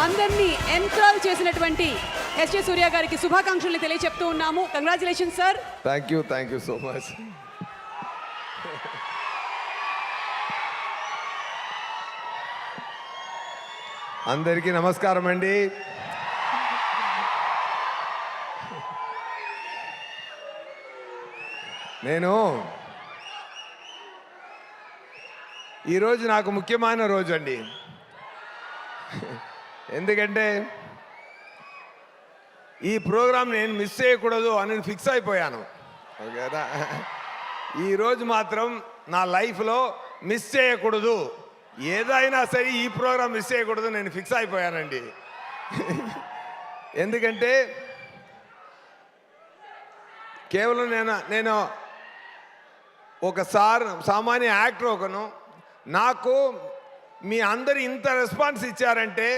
అందరినీ ఎంట్రాల్ చేసినటువంటి ఎస్జే సూర్య గారికి శుభాకాంక్షల్ని తెలియజెప్తూ ఉన్నాము. Congratulation sir. Thank you so much. అందరికీ నమస్కారం అండి. నేను ఈరోజు నాకు ముఖ్యమైన రోజు అండి. ఎందుకంటే ఈ ప్రోగ్రాం నేను మిస్ చేయకూడదు అని ఫిక్స్ అయిపోయాను. ఓకేనా? ఈరోజు మాత్రం నా లైఫ్లో మిస్ చేయకూడదు, ఏదైనా సరే ఈ ప్రోగ్రాం మిస్ చేయకూడదు నేను ఫిక్స్ అయిపోయానండి. ఎందుకంటే కేవలం నేను ఒక సామాన్య యాక్టర్ ఒకను, నాకు మీ అందరు ఇంత రెస్పాన్స్ ఇచ్చారంటే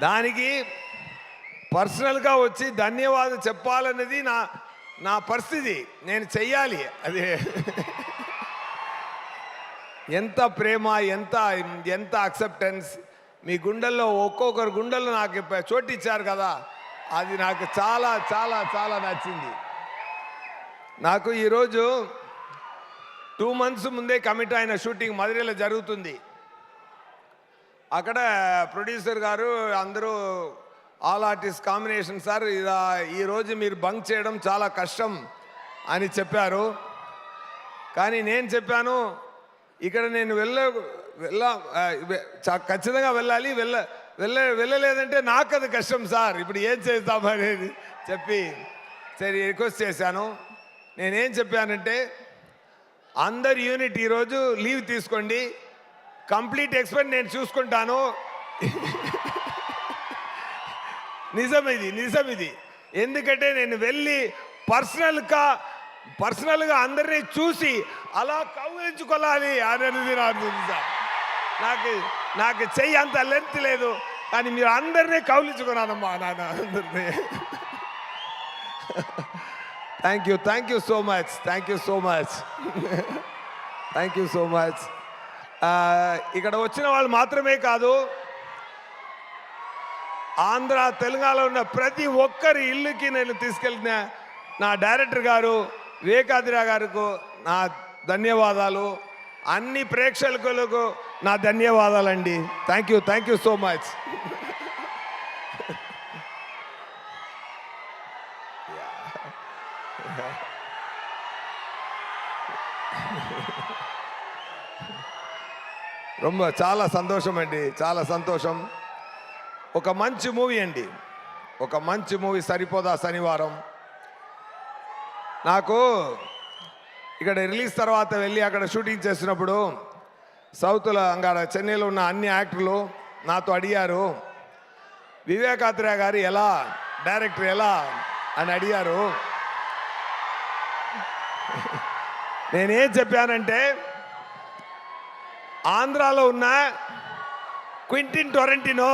దానికి పర్సనల్గా వచ్చి ధన్యవాదాలు చెప్పాలన్నది నా పరిస్థితి. నేను చెయ్యాలి. అదే ఎంత ప్రేమ, ఎంత అక్సెప్టెన్స్ మీ గుండెల్లో, ఒక్కొక్కరు గుండెల్లో నాకు చోటు ఇచ్చారు కదా, అది నాకు చాలా చాలా చాలా నచ్చింది. నాకు ఈరోజు 2 months ముందే కమిట్ అయిన షూటింగ్ మధురైలో జరుగుతుంది. అక్కడ ప్రొడ్యూసర్ గారు అందరూ ఆల్ ఆర్టిస్ట్ కాంబినేషన్ సార్, ఈరోజు మీరు బంక్ చేయడం చాలా కష్టం అని చెప్పారు. కానీ నేను చెప్పాను, ఇక్కడ నేను ఖచ్చితంగా వెళ్ళాలి, వెళ్ళలేదంటే నాకు అది కష్టం సార్, ఇప్పుడు ఏం చేద్దామనేది చెప్పి సరే రిక్వెస్ట్ చేశాను. నేనేం చెప్పానంటే, అందరు యూనిట్ ఈరోజు లీవ్ తీసుకోండి, కంప్లీట్ ఎక్స్పెన్స్ నేను చూసుకుంటాను. నిజం ఇది. ఎందుకంటే నేను వెళ్ళి పర్సనల్గా అందరినీ చూసి అలా కౌగిలించుకోవాలి అనేది సార్. నాకు చెయ్యి అంత లెంత్ లేదు, కానీ మీరు అందరినీ కౌగిలించుకున్నానమ్మా నాన్న అందరినీ. Thank you so much. ఇక్కడ వచ్చిన వాళ్ళు మాత్రమే కాదు, ఆంధ్ర తెలంగాణలో ఉన్న ప్రతి ఒక్కరి ఇల్లుకి నేను తీసుకెళ్ళిన నా డైరెక్టర్ గారు వివేకాద్రి గారికి నా ధన్యవాదాలు, అన్ని ప్రేక్షకులకు నా ధన్యవాదాలండి. Thank you so much. చాలా సంతోషం అండి, చాలా సంతోషం. ఒక మంచి మూవీ అండి, ఒక మంచి మూవీ సరిపోదా శనివారం. నాకు ఇక్కడ రిలీజ్ తర్వాత వెళ్ళి అక్కడ షూటింగ్ చేసినప్పుడు సౌత్లో అంగాడ చెన్నైలో ఉన్న అన్ని యాక్టర్లు నాతో అడిగారు, వివేకాత్రేయ గారు ఎలా, డైరెక్టర్ ఎలా అని అడిగారు. నేనేం చెప్పానంటే, ఆంధ్రాలో ఉన్న క్వింటిన్ టొరంటినో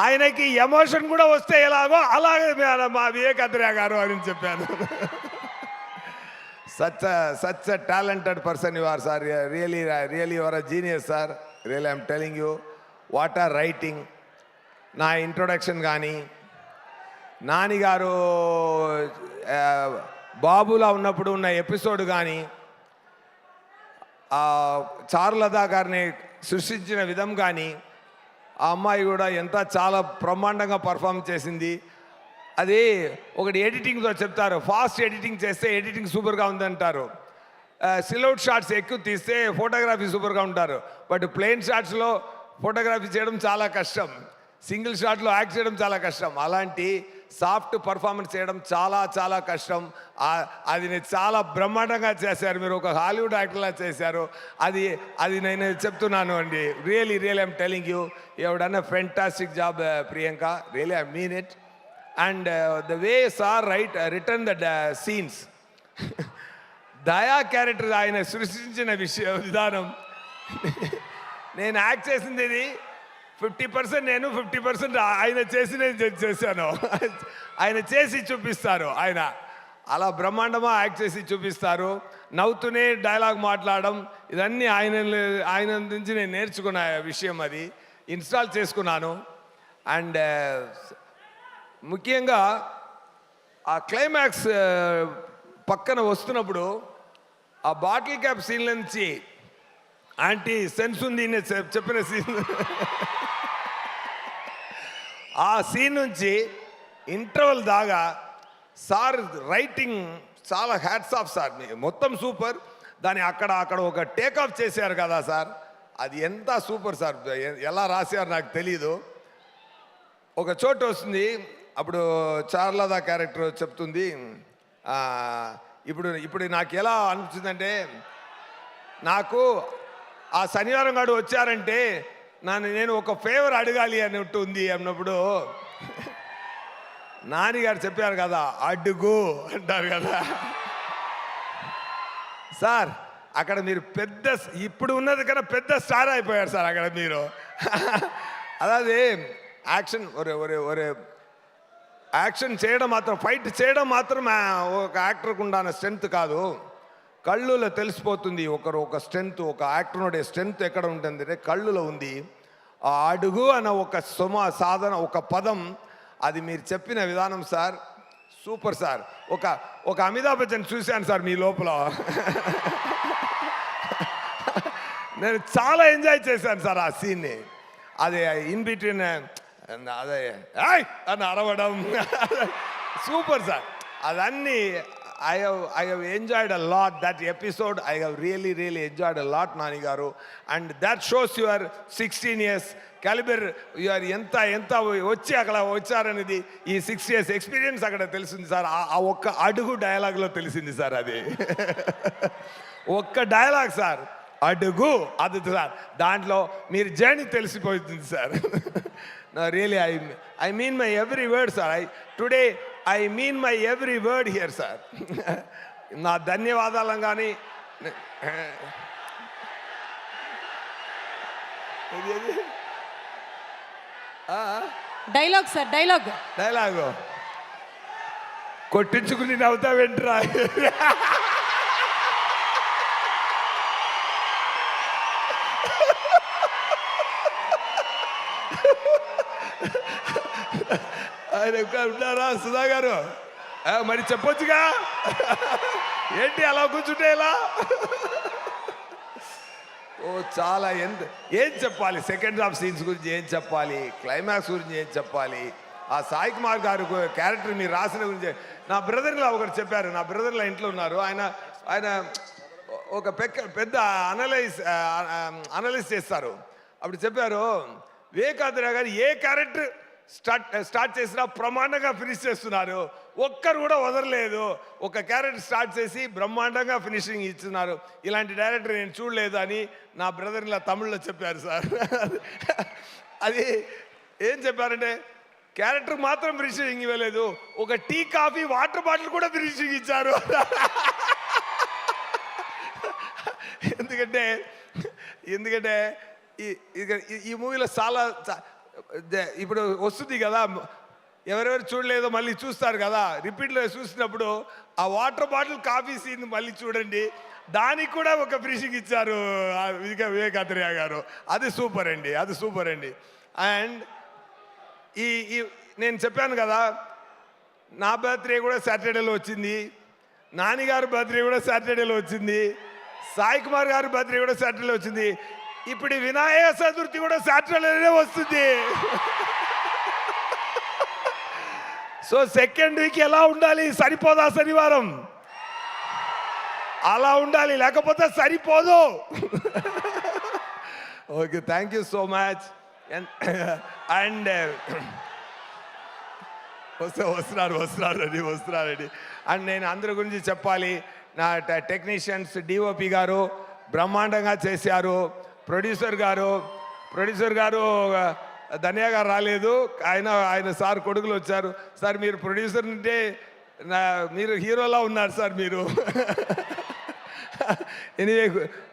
ఆయనకి ఎమోషన్ కూడా వస్తే ఎలాగో అలాగే మా వివేకాత్రేయ గారు అని చెప్పాను. Such a talented person you are sir, really you are a genius sir, really I'm telling you. What are writing, నా ఇంట్రొడక్షన్ కానీ, నాని గారు బాబులా ఉన్నప్పుడు ఉన్న ఎపిసోడ్ కానీ, చారులతా గారిని సృష్టించిన విధం కానీ, ఆ అమ్మాయి కూడా చాలా బ్రహ్మాండంగా పర్ఫామ్ చేసింది. అది ఒకటి ఎడిటింగ్తో చెప్తారు, ఫాస్ట్ ఎడిటింగ్ చేస్తే ఎడిటింగ్ సూపర్గా ఉందంటారు, సిల్అవుట్ షాట్స్ ఎక్కువ తీస్తే ఫోటోగ్రఫీ సూపర్గా ఉంటారు. బట్ ప్లెయిన్ షాట్స్లో ఫోటోగ్రఫీ చేయడం చాలా కష్టం, సింగిల్ షాట్లో యాక్ట్ చేయడం చాలా కష్టం. అలాంటి సాఫ్ట్ పర్ఫార్మెన్స్ చేయడం చాలా చాలా కష్టం. అది చాలా బ్రహ్మాండంగా చేశారు, మీరు ఒక హాలీవుడ్ యాక్టర్లా చేశారు. అది నేను చెప్తున్నాను అండి. Really I'm telling you, you have done a fantastic job Priyanka, really I mean it. And the way sir written the scenes, Daya character ఆయన సృష్టించిన విధానం, నేను యాక్ట్ చేసింది ఇది 50% నేను, 50% ఆయన చేశాను. ఆయన చేసి చూపిస్తారు. ఆయన అలా బ్రహ్మాండమా యాక్ట్ చేసి చూపిస్తారు. నవ్వుతూనే డైలాగ్ మాట్లాడడం, ఇదన్నీ ఆయన నుంచి నేను నేర్చుకున్న విషయం, అది ఇన్స్టాల్ చేసుకున్నాను. అండ్ ముఖ్యంగా ఆ క్లైమాక్స్ పక్కన వస్తున్నప్పుడు ఆ బాటిల్ క్యాప్ సీన్ నుంచి ఆంటీ సెన్స్ ఉంది చెప్పిన సీన్, ఆ సీన్ నుంచి ఇంటర్వల్ దాకా సార్ రైటింగ్ చాలా హ్యాట్స్ ఆఫ్ సార్, మొత్తం సూపర్. దాన్ని అక్కడ ఒక టేక్ ఆఫ్ చేశారు కదా సార్, అది ఎంత సూపర్ సార్. ఎలా రాశారు నాకు తెలీదు. ఒక చోటు వస్తుంది, అప్పుడు చార్లదా క్యారెక్టర్ చెప్తుంది, ఇప్పుడు నాకు ఎలా అనిపించిందంటే, నాకు ఆ శనివారం గారు వచ్చారంటే నేను ఒక ఫేవర్ అడగాలి అన్నట్టు ఉంది అన్నప్పుడు నానిగారు చెప్పారు కదా, అడుగు అంటారు కదా సార్. అక్కడ మీరు ఇప్పుడు ఉన్నది కన్నా పెద్ద స్టార్ అయిపోయారు సార్ అక్కడ మీరు. అదే యాక్షన్ ఒరే యాక్షన్ చేయడం మాత్రం, ఫైట్ చేయడం మాత్రం ఒక యాక్టర్కి ఉండాలన్న స్ట్రెంత్ కాదు, కళ్ళులో తెలిసిపోతుంది ఒక స్ట్రెంత్, ఒక యాక్టర్ స్ట్రెంత్ ఎక్కడ ఉంటుంది, కళ్ళులో ఉంది. ఆ అడుగు అన్న ఒక సాధన, ఒక పదం, అది మీరు చెప్పిన విధానం సార్ సూపర్ సార్. ఒక అమితాబ్ బచ్చన్ చూశాను సార్ మీ లోపల. నేను చాలా ఎంజాయ్ చేశాను సార్ ఆ సీన్ని. అది ఇన్ బిట్వీన్ అదే అని అరవడం సూపర్ సార్. అదన్నీ I have enjoyed a lot that episode. I have really enjoyed a lot, Nani garu, and that shows your 16 years caliber. You are enta వచ్చి అక్కడ వచ్చారనేది ఈ 6 years ఎక్స్పీరియన్స్ అక్కడ తెలిసింది సార్. ఆ ఒక్క అడుగు డైలాగ్లో తెలిసింది సార్. అది ఒక్క డైలాగ్ సార్, అడుగు, అది సార్. దాంట్లో మీరు జర్నీ తెలిసిపోతుంది sir. Really I mean my every word sir. Today I mean my every word here sir. నా ధన్యవాదాలు. కానీ డైలాగ్ సార్, డైలాగ్ కొట్టించుకుని నవ్వుతా వెంట్రా. ఆయన ఉన్నారా సుధా గారు? మరి చెప్పొచ్చుగా, ఏంటి అలా కూర్చుంటే ఎలా? చాలా ఏం చెప్పాలి, సెకండ్ హాఫ్ సీన్స్ గురించి ఏం చెప్పాలి, క్లైమాక్స్ గురించి ఏం చెప్పాలి, ఆ సాయి కుమార్ గారు క్యారెక్టర్ మీరు రాసిన గురించి. నా బ్రదర్లా ఒకరు చెప్పారు, నా బ్రదర్లా ఇంట్లో ఉన్నారు, ఆయన ఒక పెద్ద అనలైజ్ చేస్తారు. అప్పుడు చెప్పారు, వివేకాంధ్ర గారు ఏ క్యారెక్టర్ స్టార్ట్ చేసినా బ్రహ్మాండంగా ఫినిష్ చేస్తున్నారు, ఒక్కరు కూడా వదలలేదు. ఒక క్యారెక్టర్ స్టార్ట్ చేసి బ్రహ్మాండంగా ఫినిషింగ్ ఇస్తున్నారు, ఇలాంటి డైరెక్టర్ నేను చూడలేదు అని నా బ్రదర్ ఇలా తమిళ్లో చెప్పారు సార్. అది ఏం చెప్పారంటే, క్యారెక్టర్ మాత్రం ఫినిషింగ్ ఇవ్వలేదు, ఒక టీ కాఫీ వాటర్ బాటిల్ కూడా ఫినిషింగ్ ఇచ్చారు. ఎందుకంటే ఈ మూవీలో చాలా ఇప్పుడు వస్తుంది కదా, ఎవరెవరు చూడలేదో మళ్ళీ చూస్తారు కదా, రిపీట్లో చూసినప్పుడు ఆ వాటర్ బాటిల్ కాఫీ సీన్ మళ్ళీ చూడండి, దానికి కూడా ఒక ఫినిషింగ్ ఇచ్చారు వివేకాత్రేయ గారు. అది సూపర్ అండి. అండ్ నేను చెప్పాను కదా, నా బర్త్డే కూడా సాటర్డేలో వచ్చింది, నానిగారు బర్త్డే కూడా సాటర్డేలో వచ్చింది, సాయి కుమార్ గారి బర్త్డే కూడా సాటర్డేలో వచ్చింది, ఇప్పుడు వినాయక చతుర్థి కూడా సాటర్డేనే వస్తుంది. సో సెకండ్ వీక్ ఎలా ఉండాలి, సరిపోదా శనివారం? అలా ఉండాలి, లేకపోతే సరిపోదు. Okay, thank you so much. And వస్తున్నారండి. అండ్ నేను అందరి గురించి చెప్పాలి. నా టెక్నీషియన్స్, డిఓపి గారు బ్రహ్మాండంగా చేశారు. ప్రొడ్యూసర్ గారు ధన్య గారు రాలేదు, ఆయన సార్ కొడుకులు వచ్చారు. సార్ మీరు ప్రొడ్యూసర్ అంటే మీరు హీరోలా ఉన్నారు సార్ మీరు. Anyway,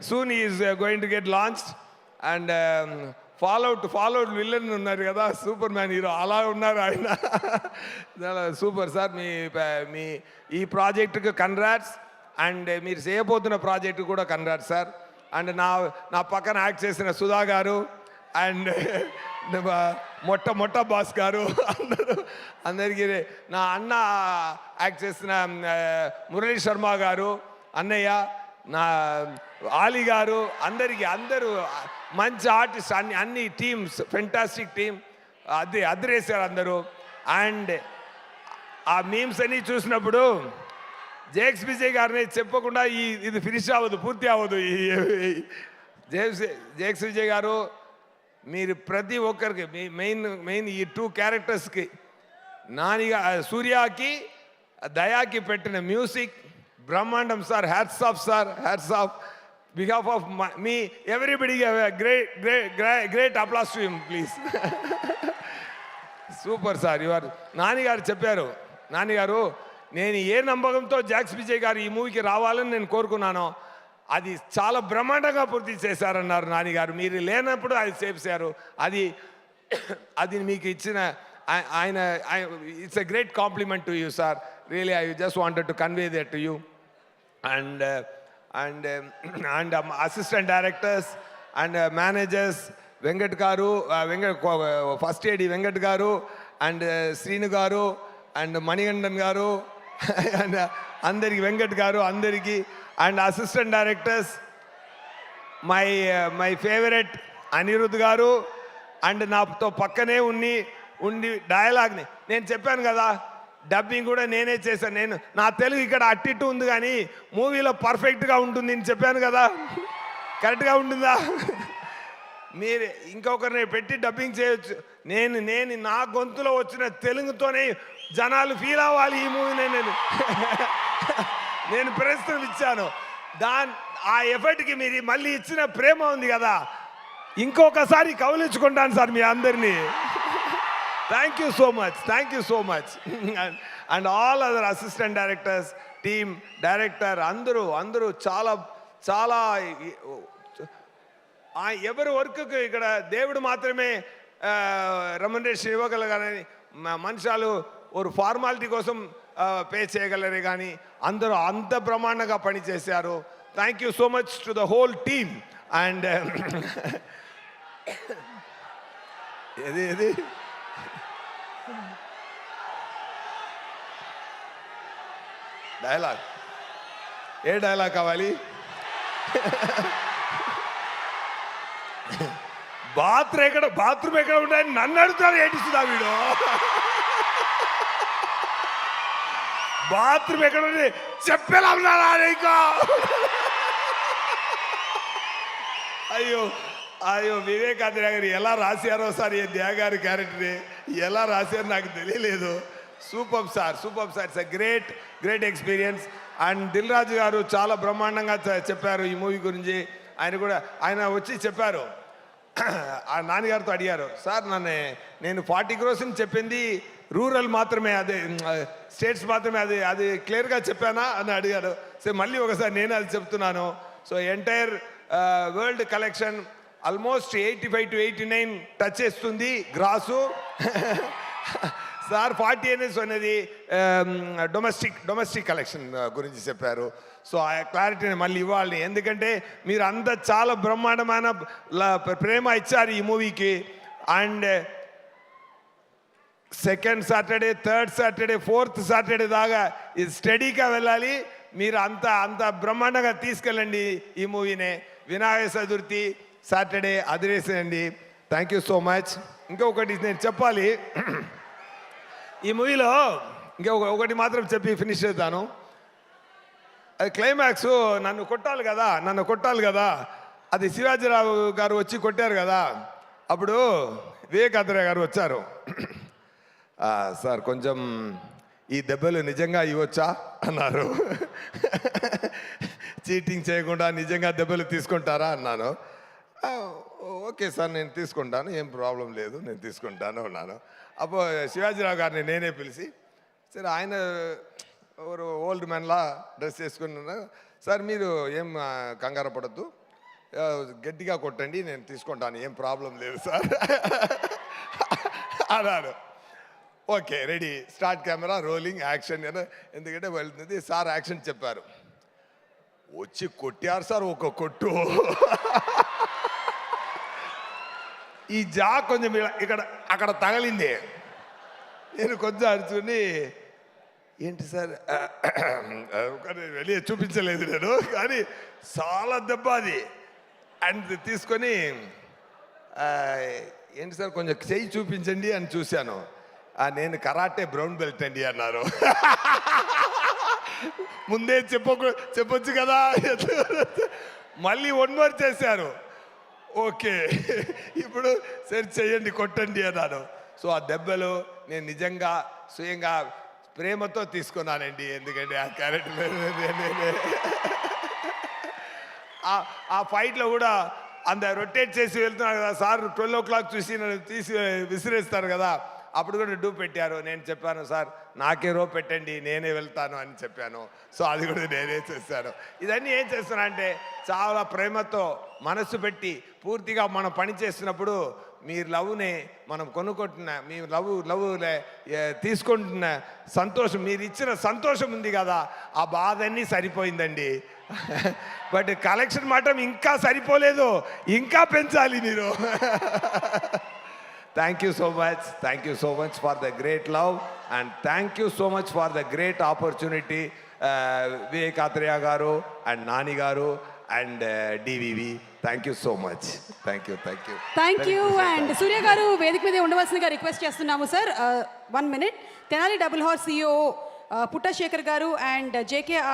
soon is going to get launched. And ఫాలోవుట్ విల్లన్ ఉన్నారు కదా, సూపర్ మ్యాన్ హీరో అలా ఉన్నారు ఆయన. చాలా సూపర్ సార్. మీ ఈ ప్రాజెక్టుకి కంగ్రాట్స్, అండ్ మీరు చేయబోతున్న ప్రాజెక్టు కూడా కంగ్రాట్స్ సార్. అండ్ నా పక్కన యాక్ట్ చేసిన సుధా గారు, అండ్ మొట్ట బాస్ గారు, అందరికీ నా అన్న యాక్ట్ చేసిన మురళీ శర్మ గారు, అన్నయ్య, నా ఆలీ గారు, అందరూ మంచి ఆర్టిస్ట్, అన్ని టీమ్స్, ఫెంటాస్టిక్ టీమ్, అదిరేశారు అందరూ. అండ్ ఆ మీమ్స్ అన్నీ చూసినప్పుడు జేక్స్ విజయ్ గారిని చెప్పకుండా ఇది ఫినిష్ అవ్వదు, పూర్తి అవ్వదు. జేక్స్ విజయ్ గారు, మీరు ప్రతి ఒక్కరికి మీ మెయిన్ ఈ 2 క్యారెక్టర్స్కి, సూర్యకి దయాకి పెట్టిన మ్యూజిక్ బ్రహ్మాండం sir. Hats off sir, hats off. Behalf of me everybody great applause to him please. Super sir. నానిగారు చెప్పారు, నానిగారు నేను ఏ నమ్మకంతో జాక్స్ విజయ్ గారు ఈ మూవీకి రావాలని నేను కోరుకున్నానో అది చాలా బ్రహ్మాండంగా పూర్తి చేశారన్నారు నానిగారు. మీరు లేనప్పుడు అది చేశారు. అది మీకు ఇచ్చిన ఆయన it's a great compliment to you sir. Really I just wanted to convey that to you. And assistant directors and managers Venkat గారు, ఫస్ట్ ఏడి వెంకట్ గారు, అండ్ శ్రీను గారు, అండ్ మణిగండన్ గారు, అండ్ అందరికి వెంకట్ గారు అందరికీ, and assistant directors my favourite Anirudh గారు, and నాతో పక్కనే ఉండి డైలాగ్ని నేను చెప్పాను కదా, డబ్బింగ్ కూడా నేనే చేశాను. నా తెలుగు ఇక్కడ అట్టిట్టు ఉంది కానీ మూవీలో పర్ఫెక్ట్గా ఉంటుంది అని చెప్పాను కదా, కరెక్ట్గా ఉంటుందా? మీరు ఇంకొకరిని పెట్టి డబ్బింగ్ చేయొచ్చు. నేను నా గొంతులో వచ్చిన తెలుగుతోనే జనాలు ఫీల్ అవ్వాలి ఈ మూవీని. నేను ప్రశ్నలు ఇచ్చాను, ఆ ఎఫర్ట్కి మీరు మళ్ళీ ఇచ్చిన ప్రేమ ఉంది కదా, ఇంకొకసారి కౌలించుకుంటాను సార్ మీ అందరినీ. Thank you so much. And all other assistant directors, team, director అందరూ చాలా ఎవరి వర్క్కి ఇక్కడ దేవుడు మాత్రమే రెమ్యునరేషన్ ఇవ్వగలగాలని, మనుషులు ఒక ఫార్మాలిటీ కోసం పే చేయగలరే కానీ అందరూ అంత బ్రహ్మాండంగా పనిచేశారు. Thank you so much to the whole team. And ఏది డైలాగ్, ఏ డైలాగ్ కావాలి? బాత్రూమ్ ఎక్కడ ఉంటాయని నన్ను అడుగుతాడు, ఏటిస్తుందా వీడు? బాత్రూమ్ ఎక్కడ ఉంది చెప్పేలా ఉన్నారా నీకు? అయ్యో వివేకానంద గారు ఎలా రాశారో సార్ ఈ ధ్యాగారి క్యారెక్టర్ని ఎలా రాశారో నాకు తెలియలేదు. Super sir. It's a great experience. And Dil Raju గారు చాలా బ్రహ్మాండంగా చెప్పారు ఈ మూవీ గురించి. ఆయన వచ్చి చెప్పారు, ఆ నాన్నగారితో అడిగారు, సార్ నేను 40 crores చెప్పింది రూరల్ మాత్రమే, అదే స్టేట్స్ మాత్రమే, అది క్లియర్గా చెప్పానా అని అడిగారు. సో మళ్ళీ ఒకసారి నేను అది చెప్తున్నాను. So entire world collection almost 85 to 89 touch చేస్తుంది గ్రాసు. సార్ 40 అనేది డొమెస్టిక్ కలెక్షన్ గురించి చెప్పారు. సో ఆ క్లారిటీని మళ్ళీ ఇవ్వాలి, ఎందుకంటే మీరు అంతా చాలా బ్రహ్మాండమైన ప్రేమ ఇచ్చారు ఈ మూవీకి. And second Saturday, third Saturday, fourth Saturday దాకా ఇది స్టడీగా వెళ్ళాలి. మీరు అంత బ్రహ్మాండంగా తీసుకెళ్ళండి ఈ మూవీని. వినాయక చతుర్థి సాటర్డే అదిరేసేయండి. Thank you so much. ఇంకొకటి నేను చెప్పాలి, ఈ మూవీలో ఒకటి మాత్రం చెప్పి ఫినిష్ చేద్దాను. అది క్లైమాక్స్, నన్ను కొట్టాలి కదా, అది శివాజీరావు గారు వచ్చి కొట్టారు కదా, అప్పుడు వివేకానంద గారు వచ్చారు. సార్ కొంచెం ఈ దెబ్బలు నిజంగా ఇవ్వచ్చా అన్నారు. చీటింగ్ చేయకుండా నిజంగా దెబ్బలు తీసుకుంటారా అన్నాను. ఓకే సార్ నేను తీసుకుంటాను, ఏం ప్రాబ్లం లేదు, నేను తీసుకుంటాను అన్నాను. అప్పుడు శివాజీరావు గారిని నేనే పిలిచి, సరే ఆయన ఎవరు ఓల్డ్ మ్యాన్లా డ్రెస్ చేసుకున్నాను, సార్ మీరు ఏం కంగారు పడద్దు, గట్టిగా కొట్టండి, నేను తీసుకుంటాను, ఏం ప్రాబ్లం లేదు సార్ అన్నాడు. Okay ready, start camera rolling action. ఎందుకంటే వెళ్తుంది సార్, యాక్షన్ చెప్పారు. వచ్చి కొట్టారు సార్ ఒక కొట్టు. ఈ జా కొంచెం ఇక్కడ అక్కడ తగిలింది. నేను కొంచెం అరుచుకుని, ఏంటి సార్ వెళ్ళి చూపించలేదు నేను, కానీ చాలా దెబ్బ అది. అండ్ తీసుకొని ఏంటి సార్ కొంచెం చెయ్యి చూపించండి అని చూశాను. నేను కరాటే బ్రౌన్ బెల్ట్ అండి అన్నారు. ముందే చెప్పొచ్చు కదా. మళ్ళీ 1 more చేశారు. ఓకే ఇప్పుడు సరి చెయ్యండి, కొట్టండి అన్నాను. సో ఆ దెబ్బలు నేను నిజంగా స్వయంగా ప్రేమతో తీసుకున్నానండి. ఎందుకంటే ఆ క్యారెక్టర్ ఆ ఫైట్లో కూడా అంత రొటేట్ చేసి వెళ్తున్నాను కదా సార్, 12 o'clock చూసి నన్ను తీసి విసిరేస్తారు కదా, అప్పుడు కూడా డూ పెట్టారు. నేను చెప్పాను సార్ నాకే రో పెట్టండి, నేనే వెళ్తాను అని చెప్పాను. సో అది కూడా నేనే చేశాను. ఇదన్నీ ఏం చేస్తున్నా అంటే చాలా ప్రేమతో మనసు పెట్టి పూర్తిగా మనం పని చేస్తున్నప్పుడు మీ లవ్ని మనం కొనుక్కుంటున్న, మీ లవ్ తీసుకుంటున్న సంతోషం, మీరు ఇచ్చిన సంతోషం ఉంది కదా, ఆ బాధన్నీ సరిపోయిందండి. బట్ కలెక్షన్ మాత్రం ఇంకా సరిపోలేదు, ఇంకా పెంచాలి మీరు. Thank you so much for the great love, and thank you so much for the great opportunity, Vivek Athreya garu and Nani garu and DVV. Thank you so much. Thank you. Thank you. And Surya గారు వేదిక మీద ఉండవలసిందిగా request చేస్తున్నాము sir. 1 minute. Tenali double horse CEO Puttasekhar గారు and JKR